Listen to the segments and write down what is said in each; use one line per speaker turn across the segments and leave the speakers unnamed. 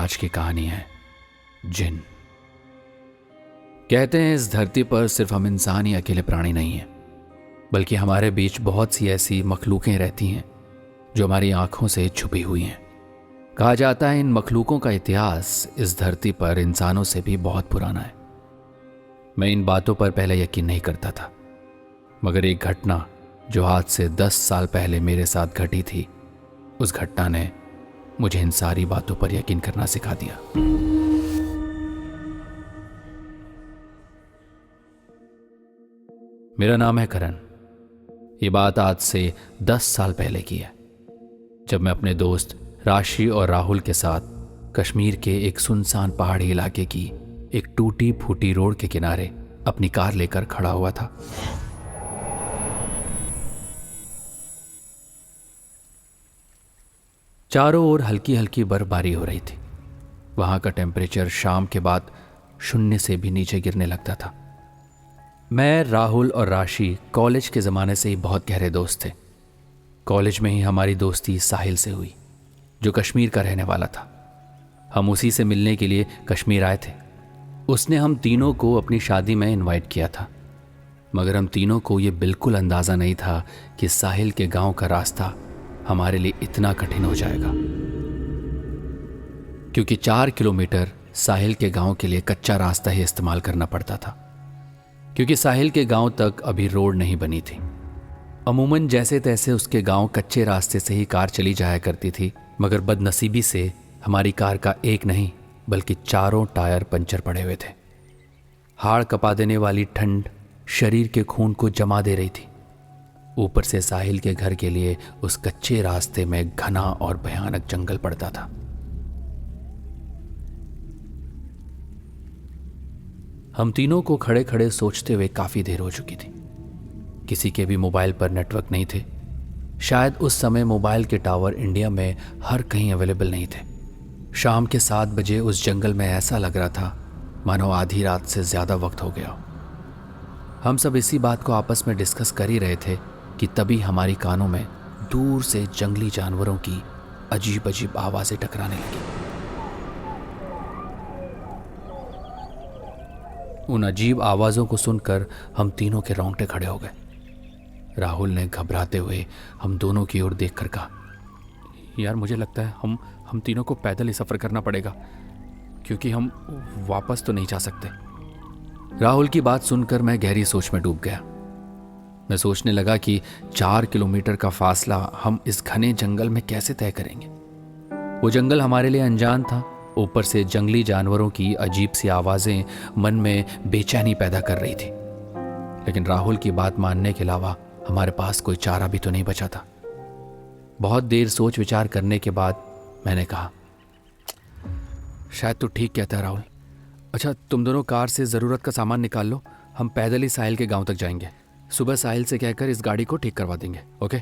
आज की कहानी है जिन। कहते हैं इस धरती पर सिर्फ हम इंसान ही अकेले प्राणी नहीं हैं, बल्कि हमारे बीच बहुत सी ऐसी मखलूकें रहती हैं जो हमारी आंखों से छुपी हुई हैं। कहा जाता है इन मखलूकों का इतिहास इस धरती पर इंसानों से भी बहुत पुराना है। मैं इन बातों पर पहले यकीन नहीं करता था, मगर एक घटना जो आज से 10 साल पहले मेरे साथ घटी थी, उस घटना ने मुझे इन सारी बातों पर यकीन करना सिखा दिया। मेरा नाम है करण। ये बात आज से 10 साल पहले की है, जब मैं अपने दोस्त राशि और राहुल के साथ कश्मीर के एक सुनसान पहाड़ी इलाके की एक टूटी फूटी रोड के किनारे अपनी कार लेकर खड़ा हुआ था। चारों ओर हल्की हल्की बर्फबारी हो रही थी। वहां का टेम्परेचर शाम के बाद 0 से भी नीचे गिरने लगता था। मैं, राहुल और राशि कॉलेज के ज़माने से ही बहुत गहरे दोस्त थे। कॉलेज में ही हमारी दोस्ती साहिल से हुई, जो कश्मीर का रहने वाला था। हम उसी से मिलने के लिए कश्मीर आए थे। उसने हम तीनों को अपनी शादी में इनवाइट किया था, मगर हम तीनों को ये बिल्कुल अंदाज़ा नहीं था कि साहिल के गांव का रास्ता हमारे लिए इतना कठिन हो जाएगा, क्योंकि 4 किलोमीटर साहिल के गांव के लिए कच्चा रास्ता ही इस्तेमाल करना पड़ता था, क्योंकि साहिल के गांव तक अभी रोड नहीं बनी थी। अमूमन जैसे तैसे उसके गांव कच्चे रास्ते से ही कार चली जाया करती थी, मगर बदनसीबी से हमारी कार का एक नहीं बल्कि 4 टायर पंचर पड़े हुए थे। हाड़ कपा देने वाली ठंड शरीर के खून को जमा दे रही थी। ऊपर से साहिल के घर के लिए उस कच्चे रास्ते में घना और भयानक जंगल पड़ता था। हम तीनों को खड़े खड़े सोचते हुए काफी देर हो चुकी थी। किसी के भी मोबाइल पर नेटवर्क नहीं थे। शायद उस समय मोबाइल के टावर इंडिया में हर कहीं अवेलेबल नहीं थे। शाम के 7 बजे उस जंगल में ऐसा लग रहा था मानो आधी रात से ज्यादा वक्त हो गया हो। हम सब इसी बात को आपस में डिस्कस कर ही रहे थे कि तभी हमारी कानों में दूर से जंगली जानवरों की अजीब अजीब आवाजें टकराने लगी। उन अजीब आवाजों को सुनकर हम तीनों के रोंगटे खड़े हो गए। राहुल ने घबराते हुए हम दोनों की ओर देखकर कहा, यार मुझे लगता है हम तीनों को पैदल ही सफर करना पड़ेगा, क्योंकि हम वापस तो नहीं जा सकते। राहुल की बात सुनकर मैं गहरी सोच में डूब गया। मैं सोचने लगा कि 4 किलोमीटर का फासला हम इस घने जंगल में कैसे तय करेंगे। वो जंगल हमारे लिए अनजान था। ऊपर से जंगली जानवरों की अजीब सी आवाजें मन में बेचैनी पैदा कर रही थी। लेकिन राहुल की बात मानने के अलावा हमारे पास कोई चारा भी तो नहीं बचा था। बहुत देर सोच विचार करने के बाद मैंने कहा, शायद तू ठीक कहता है राहुल। अच्छा, तुम दोनों कार से ज़रूरत का सामान निकाल लो, हम पैदल ही साहिल के गांव तक जाएंगे। सुबह साहिल से कहकर इस गाड़ी को ठीक करवा देंगे, ओके?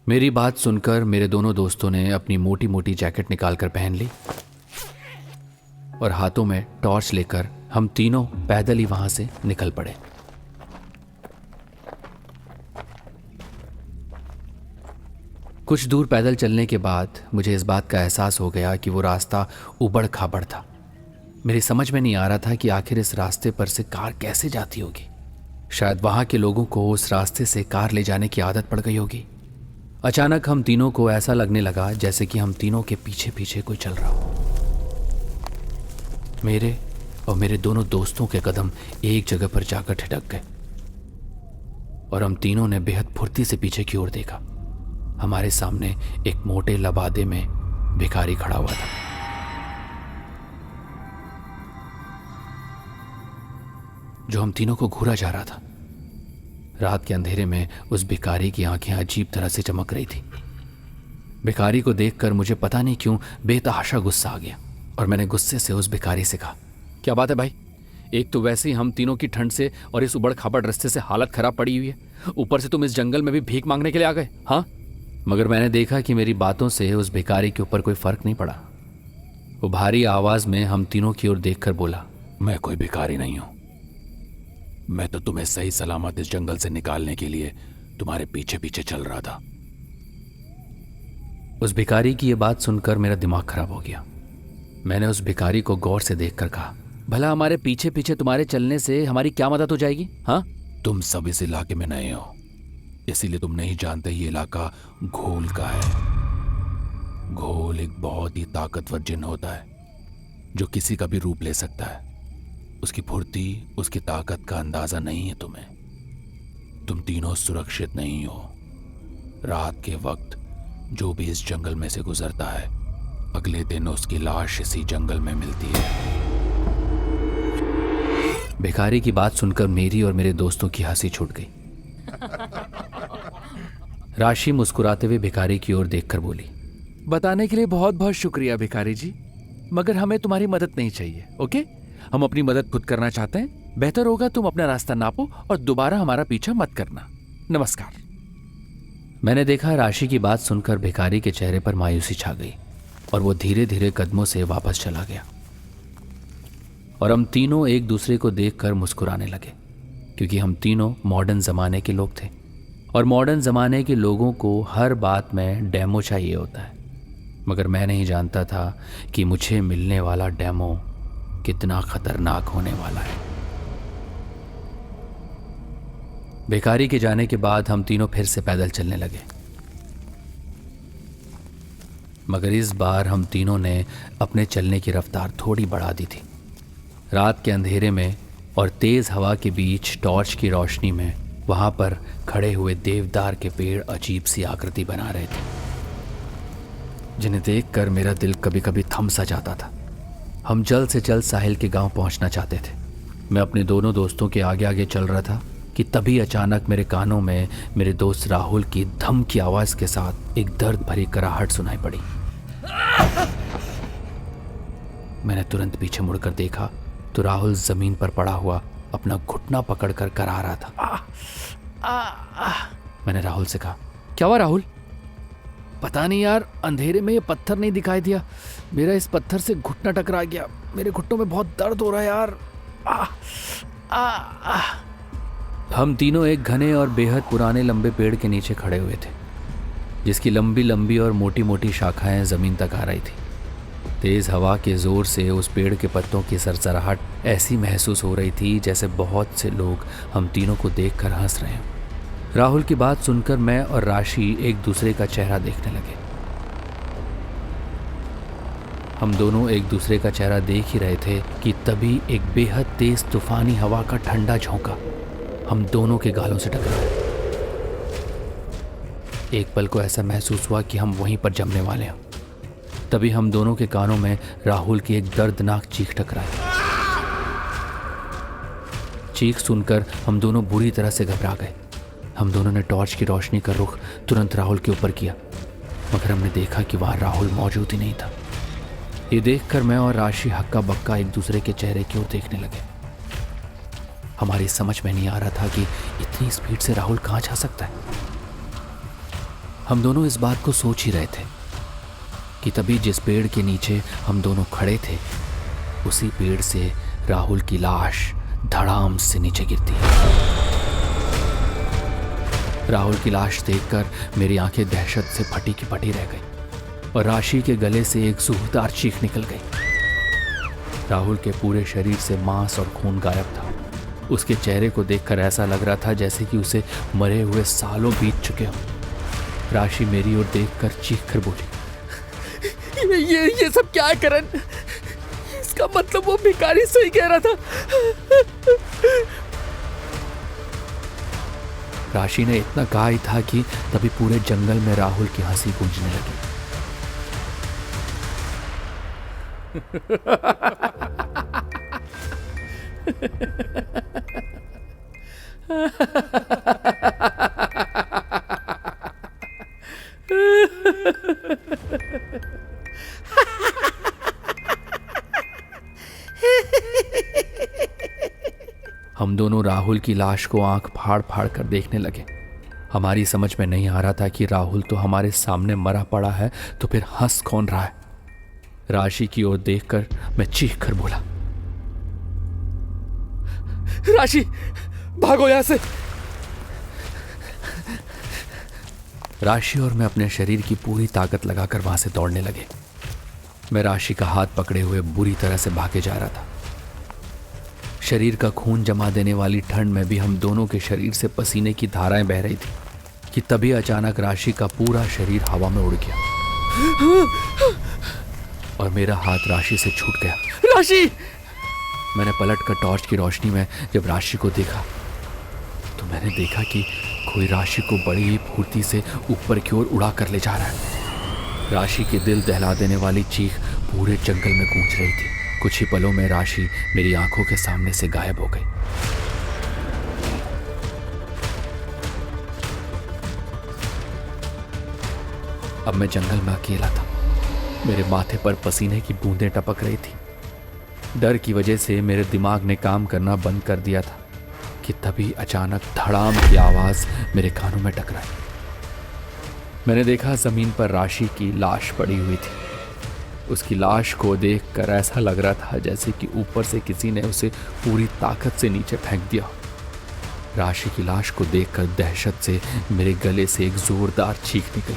मेरी बात सुनकर मेरे दोनों दोस्तों ने अपनी मोटी मोटी जैकेट निकालकर पहन ली और हाथों में टॉर्च लेकर हम तीनों पैदल ही वहां से निकल पड़े। कुछ दूर पैदल चलने के बाद मुझे इस बात का एहसास हो गया कि वो रास्ता उबड़ खाबड़ था। मेरी समझ में नहीं आ रहा था कि आखिर इस रास्ते पर से कार कैसे जाती होगी। शायद वहां के लोगों को उस रास्ते से कार ले जाने की आदत पड़ गई होगी। अचानक हम तीनों को ऐसा लगने लगा जैसे कि हम तीनों के पीछे पीछे कोई चल रहा हो। मेरे और मेरे दोनों दोस्तों के कदम एक जगह पर जाकर ठिठक गए और हम तीनों ने बेहद फुर्ती से पीछे की ओर देखा। हमारे सामने एक मोटे लबादे में भिखारी खड़ा हुआ था। जो हम तीनों को घूरा जा रहा था। रात के अंधेरे में उस भिखारी की आंखें अजीब तरह से चमक रही थी। भिखारी को देखकर मुझे पता नहीं क्यों बेतहाशा गुस्सा आ गया और मैंने गुस्से से उस भिखारी से कहा, क्या बात है भाई? एक तो वैसे ही हम तीनों की ठंड से और इस उबड़ खाबड़ रास्ते से हालत खराब पड़ी हुई है, ऊपर से तुम इस जंगल में भी भीख मांगने के लिए आ गए, हाँ? मगर मैंने देखा कि मेरी बातों से उस भिखारी के ऊपर कोई फर्क नहीं पड़ा। वो भारी आवाज में हम तीनों की ओर देखकर बोला, मैं कोई भिखारी नहीं हूं। मैं तो तुम्हें सही सलामत इस जंगल से निकालने के लिए तुम्हारे पीछे पीछे चल रहा था। उस भिखारी की यह बात सुनकर मेरा दिमाग खराब हो गया। मैंने उस भिखारी को गौर से देखकर कहा, भला हमारे पीछे पीछे तुम्हारे चलने से हमारी क्या मदद हो जाएगी? हाँ,
तुम सब इस इलाके में नए हो, इसीलिए तुम नहीं जानते ये इलाका घोल का है। घोल एक बहुत ही ताकतवर जिन होता है जो किसी का भी रूप ले सकता है। उसकी फुर्ती, उसकी ताकत का अंदाजा नहीं है तुम्हें। तुम तीनों सुरक्षित नहीं हो। रात के वक्त जो भी इस जंगल में से गुजरता है, अगले दिन उसकी लाश इसी जंगल में मिलती है।
भिखारी की बात सुनकर मेरी और मेरे दोस्तों की हंसी छूट गई। राशि मुस्कुराते हुए भिखारी की ओर देखकर बोली, बताने के लिए बहुत बहुत शुक्रिया भिखारी जी, मगर हमें तुम्हारी मदद नहीं चाहिए। ओके, हम अपनी मदद खुद करना चाहते हैं। बेहतर होगा तुम अपना रास्ता नापो और दोबारा हमारा पीछा मत करना। नमस्कार। मैंने देखा राशि की बात सुनकर भिखारी के चेहरे पर मायूसी छा गई और वो धीरे धीरे कदमों से वापस चला गया और हम तीनों एक दूसरे को देखकर मुस्कुराने लगे, क्योंकि हम तीनों मॉडर्न ज़माने के लोग थे और मॉडर्न ज़माने के लोगों को हर बात में डेमो चाहिए होता है। मगर मैं नहीं जानता था कि मुझे मिलने वाला डेमो कितना खतरनाक होने वाला है। भिखारी के जाने के बाद हम तीनों फिर से पैदल चलने लगे, मगर इस बार हम तीनों ने अपने चलने की रफ्तार थोड़ी बढ़ा दी थी। रात के अंधेरे में और तेज हवा के बीच टॉर्च की रोशनी में वहां पर खड़े हुए देवदार के पेड़ अजीब सी आकृति बना रहे थे, जिन्हें देखकर मेरा दिल कभी कभी थम सा जाता था। हम जल्द से जल्द साहिल के गांव पहुंचना चाहते थे। मैं अपने दोनों दोस्तों के आगे आगे चल रहा था कि तभी अचानक मेरे कानों में मेरे दोस्त राहुल की धम की आवाज के साथ एक दर्द भरी कराहट सुनाई पड़ी। मैंने तुरंत पीछे मुड़कर देखा तो राहुल जमीन पर पड़ा हुआ अपना घुटना पकड़कर करा रहा था। मैंने राहुल से कहा, क्या हुआ राहुल? पता नहीं यार, अंधेरे में ये पत्थर नहीं दिखाई दिया। मेरा इस पत्थर से घुटना टकरा गया। मेरे घुटनों में बहुत दर्द हो रहा है यार। हम तीनों एक घने और बेहद पुराने लंबे पेड़ के नीचे खड़े हुए थे, जिसकी लंबी लंबी और मोटी मोटी शाखाएं जमीन तक आ रही थी। तेज हवा के जोर से उस पेड़ के पत्तों की सरसराहट ऐसी महसूस हो रही थी जैसे बहुत से लोग हम तीनों को देखकर हंस रहे हैं। राहुल की बात सुनकर मैं और राशि एक दूसरे का चेहरा देखने लगे। हम दोनों एक दूसरे का चेहरा देख ही रहे थे कि तभी एक बेहद तेज तूफानी हवा का ठंडा झोंका हम दोनों के गालों से टकराया। एक पल को ऐसा महसूस हुआ कि हम वहीं पर जमने वाले हैं। तभी हम दोनों के कानों में राहुल की एक दर्दनाक चीख टकराई। चीख सुनकर हम दोनों बुरी तरह से घबरा गए। हम दोनों ने टॉर्च की रोशनी का रुख तुरंत राहुल के ऊपर किया, मगर हमने देखा कि वहां राहुल मौजूद ही नहीं था। ये देखकर मैं और राशि हक्का बक्का एक दूसरे के चेहरे की ओर देखने लगे। हमारी समझ में नहीं आ रहा था कि इतनी स्पीड से राहुल कहां जा सकता है। हम दोनों इस बात को सोच ही रहे थे कि तभी जिस पेड़ के नीचे हम दोनों खड़े थे, उसी पेड़ से राहुल की लाश धड़ाम से नीचे गिरती है। राहुल की लाश देखकर मेरी आंखें दहशत से फटी की फटी रह गई और राशि के गले से एक सूखदार चीख निकल गई। राहुल के पूरे शरीर से मांस और खून गायब था। उसके चेहरे को देखकर ऐसा लग रहा था जैसे कि उसे मरे हुए सालों बीत चुके हों। राशि मेरी ओर देखकर चीख कर बोली, ये सब क्या है करण? इसका मतलब वो भिखारी सही कह रहा था। राशि ने इतना कहा ही था कि तभी पूरे जंगल में राहुल की हंसी गूंजने लगी। हम दोनों राहुल की लाश को आंख फाड़ फाड़ कर देखने लगे। हमारी समझ में नहीं आ रहा था कि राहुल तो हमारे सामने मरा पड़ा है, तो फिर हंस कौन रहा है। राशि की ओर देखकर मैं चीख कर बोला, राशि भागो यहां से। राशि और मैं अपने शरीर की पूरी ताकत लगाकर वहां से दौड़ने लगे। मैं राशि का हाथ पकड़े हुए बुरी तरह से भागे जा रहा था। शरीर का खून जमा देने वाली ठंड में भी हम दोनों के शरीर से पसीने की धाराएं बह रही थी कि तभी अचानक राशि का पूरा शरीर हवा में उड़ गया और मेरा हाथ राशि से छूट गया।
राशि!
मैंने पलट कर टॉर्च की रोशनी में जब राशि को देखा तो मैंने देखा कि कोई राशि को बड़ी ही फुर्ती से ऊपर की ओर उड़ा कर ले जा रहा है। राशि के दिल दहला देने वाली चीख पूरे जंगल में गूंज रही थी। कुछ ही पलों में राशि मेरी आंखों के सामने से गायब हो गई। अब मैं जंगल में अकेला था। मेरे माथे पर पसीने की बूंदें टपक रही थी। डर की वजह से मेरे दिमाग ने काम करना बंद कर दिया था कि तभी अचानक धड़ाम की आवाज मेरे कानों में टकराई। मैंने देखा जमीन पर राशि की लाश पड़ी हुई थी। उसकी लाश को देखकर ऐसा लग रहा था जैसे कि ऊपर से किसी ने उसे पूरी ताकत से नीचे फेंक दिया। राशि की लाश को देखकर दहशत से मेरे गले से एक जोरदार चीख निकली।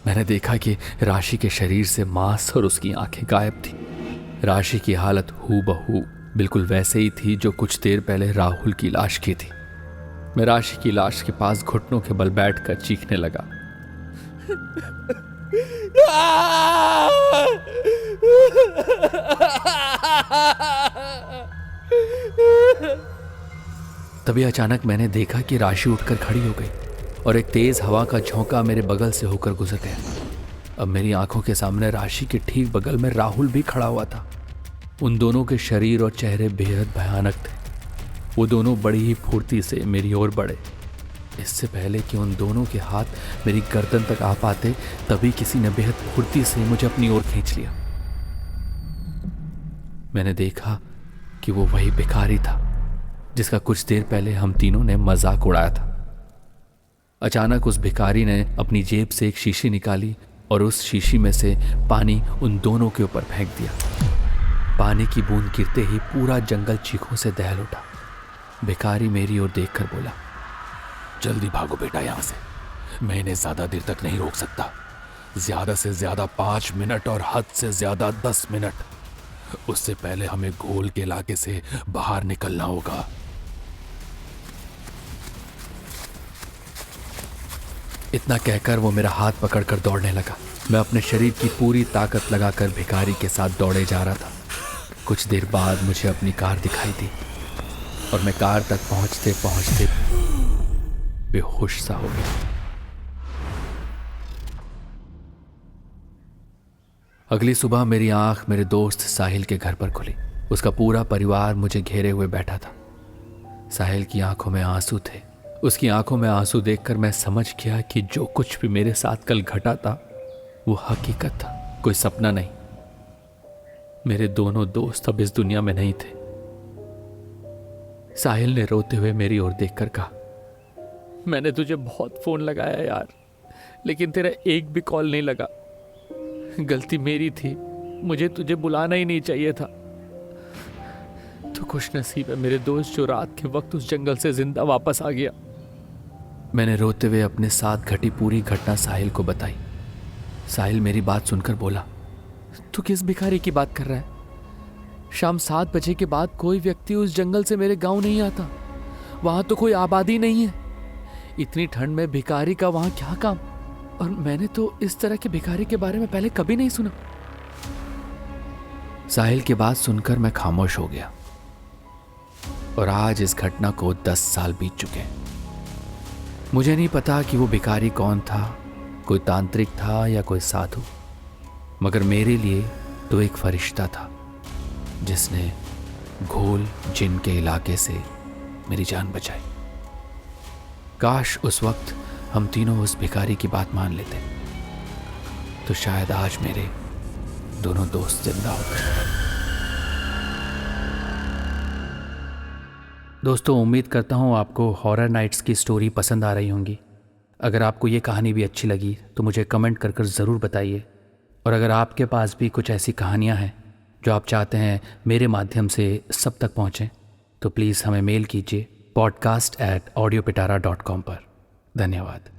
मैंने देखा कि राशि के शरीर से मांस और उसकी आंखें गायब थी। राशि की हालत हूबहू बिल्कुल वैसे ही थी जो कुछ देर पहले राहुल की लाश की थी। मैं राशि की लाश के पास घुटनों के बल बैठकर चीखने लगा। तभी अचानक मैंने देखा कि राशि उठकर खड़ी हो गई और एक तेज हवा का झोंका मेरे बगल से होकर गुजर गया। अब मेरी आंखों के सामने राशि के ठीक बगल में राहुल भी खड़ा हुआ था। उन दोनों के शरीर और चेहरे बेहद भयानक थे। वो दोनों बड़ी ही फुर्ती से मेरी ओर बढ़े। इससे पहले कि उन दोनों के हाथ मेरी गर्दन तक आ पाते तभी किसी ने बेहद फुर्ती से मुझे अपनी ओर खींच लिया। मैंने देखा कि वो वही भिखारी था जिसका कुछ देर पहले हम तीनों ने मजाक उड़ाया था। अचानक उस भिखारी ने अपनी जेब से एक शीशी निकाली और उस शीशी में से पानी उन दोनों के ऊपर फेंक दिया। पानी की बूंद गिरते ही पूरा जंगल चीखों से दहल उठा। भिखारी मेरी ओर देखकर बोला,
जल्दी भागो बेटा यहां से। मैं इन्हें ज्यादा देर तक नहीं रोक सकता। ज्यादा से ज्यादा 5 मिनट और हद से ज्यादा 10 मिनट। उससे पहले हमें घोल के इलाके से बाहर निकलना होगा।
इतना कहकर वो मेरा हाथ पकड़कर दौड़ने लगा। मैं अपने शरीर की पूरी ताकत लगाकर भिखारी के साथ दौड़े जा रहा था। कुछ देर बाद मुझे अपनी कार दिखाई दी और मैं कार तक पहुंचते पहुंचते बेहोश सा हो गया। अगली सुबह मेरी आंख मेरे दोस्त साहिल के घर पर खुली। उसका पूरा परिवार मुझे घेरे हुए बैठा था। साहिल की आंखों में आंसू थे। उसकी आंखों में आंसू देखकर मैं समझ गया कि जो कुछ भी मेरे साथ कल घटा था वो हकीकत था, कोई सपना नहीं। मेरे दोनों दोस्त अब इस दुनिया में नहीं थे। साहिल ने रोते हुए मेरी ओर देखकर कहा,
मैंने तुझे बहुत फोन लगाया यार, लेकिन तेरा एक भी कॉल नहीं लगा। गलती मेरी थी, मुझे तुझे बुलाना ही नहीं चाहिए था। तो खुश नसीब है मेरे दोस्त जो रात के वक्त उस जंगल से जिंदा वापस आ गया।
मैंने रोते हुए अपने साथ घटी पूरी घटना साहिल को बताई। साहिल मेरी बात सुनकर बोला,
तू किस भिखारी की बात कर रहा है? शाम 7 बजे के बाद कोई व्यक्ति उस जंगल से मेरे गांव नहीं आता। वहां तो कोई आबादी नहीं है। इतनी ठंड में भिखारी का वहां क्या काम? और मैंने तो इस तरह के भिखारी के बारे में पहले कभी नहीं सुना।
साहिल की बात सुनकर मैं खामोश हो गया। और आज इस घटना को 10 साल बीत चुके हैं। मुझे नहीं पता कि वो भिखारी कौन था, कोई तांत्रिक था या कोई साधु, मगर मेरे लिए तो एक फरिश्ता था जिसने घोल जिन के इलाके से मेरी जान बचाई। काश उस वक्त हम तीनों उस भिखारी की बात मान लेते तो शायद आज मेरे दोनों दोस्त जिंदा होते। दोस्तों, उम्मीद करता हूँ आपको हॉरर नाइट्स की स्टोरी पसंद आ रही होंगी। अगर आपको ये कहानी भी अच्छी लगी तो मुझे कमेंट कर ज़रूर बताइए। और अगर आपके पास भी कुछ ऐसी कहानियाँ हैं जो आप चाहते हैं मेरे माध्यम से सब तक पहुँचें तो प्लीज़ हमें मेल कीजिए podcast@audiopitara.com पर। धन्यवाद।